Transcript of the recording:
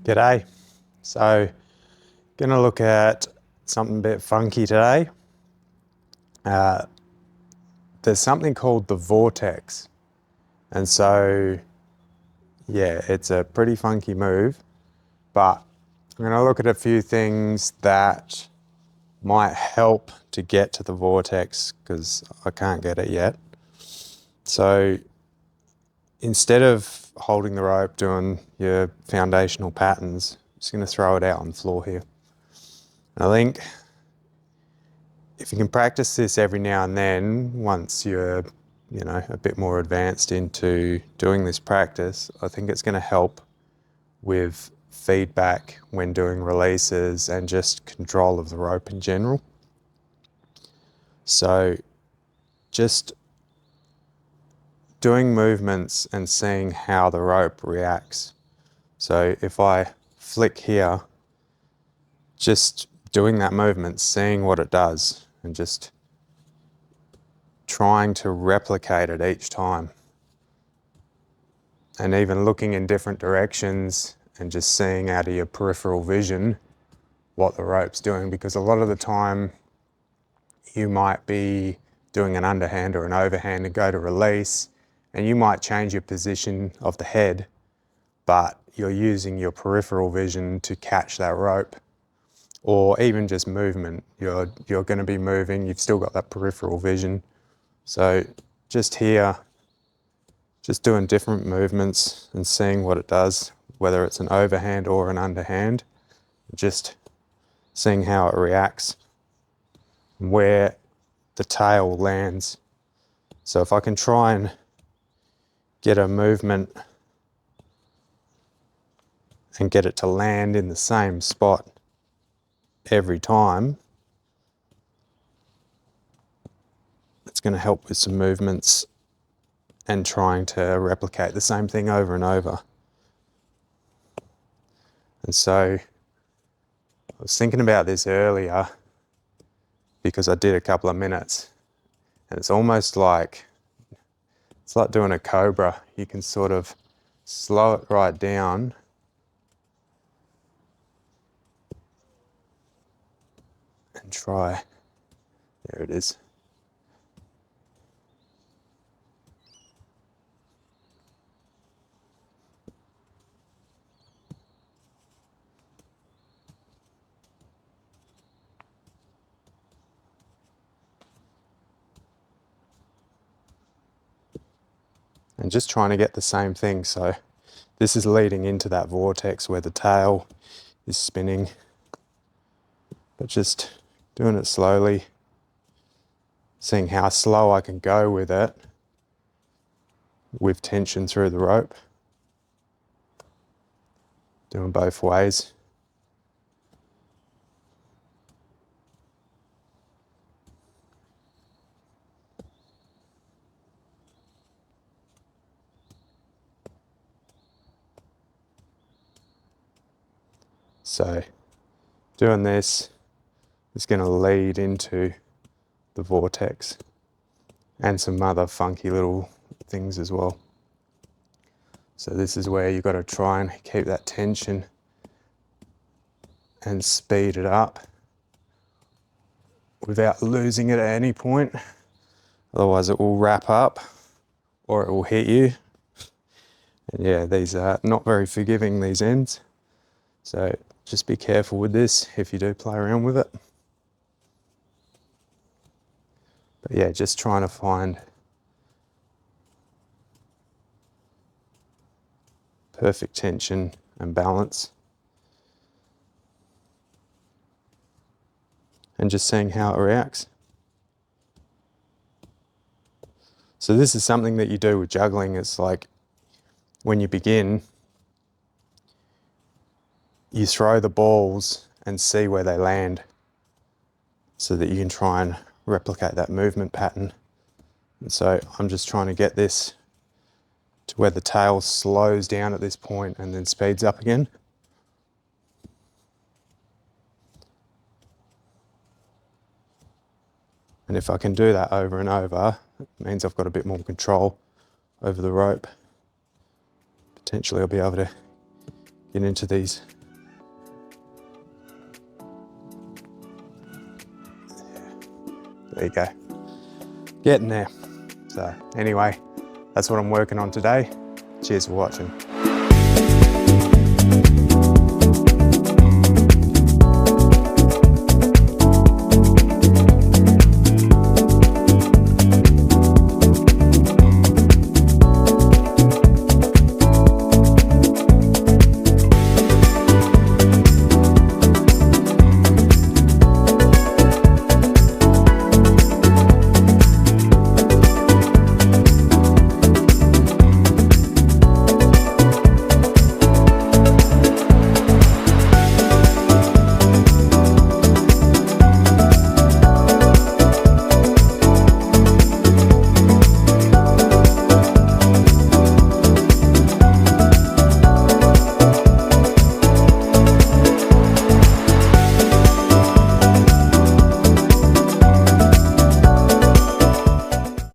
G'day. So, gonna look at something a bit funky today. There's something called the Vortex. And so, yeah, it's a pretty funky move, but I'm gonna look at a few things that might help to get to the Vortex because I can't get it yet. So, instead of holding the rope, doing your foundational patterns, I'm just gonna throw it out on the floor here. I think if you can practice this every now and then, once you're, a bit more advanced into doing this practice, I think it's going to help with feedback when doing releases and just control of the rope in general. So just doing movements and seeing how the rope reacts. So if I flick here, just doing that movement, seeing what it does, and just trying to replicate it each time. And even looking in different directions and just seeing out of your peripheral vision what the rope's doing, because a lot of the time you might be doing an underhand or an overhand and go to release, and you might change your position of the head, but you're using your peripheral vision to catch that rope. Or even just movement, you're going to be moving, you've still got that peripheral vision. So just here, just doing different movements and seeing what it does, whether it's an overhand or an underhand, just seeing how it reacts, where the tail lands. So if I can try and get a movement and get it to land in the same spot every time, it's going to help with some movements and trying to replicate the same thing over and over. And so I was thinking about this earlier because I did a couple of minutes, and it's almost like, it's like doing a cobra. You can sort of slow it right down and try, there it is. And just trying to get the same thing. So this is leading into that vortex where the tail is spinning, but just doing it slowly, seeing how slow I can go with it with tension through the rope. Doing both ways. So doing this is going to lead into the vortex and some other funky little things as well. So this is where you've got to try and keep that tension and speed it up without losing it at any point. Otherwise it will wrap up or it will hit you. And yeah, these are not very forgiving, these ends. So just be careful with this if you do play around with it. But yeah, just trying to find perfect tension and balance. And just seeing how it reacts. So this is something that you do with juggling. It's like when you begin, you throw the balls and see where they land so that you can try and replicate that movement pattern. And so I'm just trying to get this to where the tail slows down at this point and then speeds up again. And if I can do that over and over, it means I've got a bit more control over the rope. Potentially I'll be able to get into these. There you go. Getting there. So anyway, that's what I'm working on today. Cheers for watching.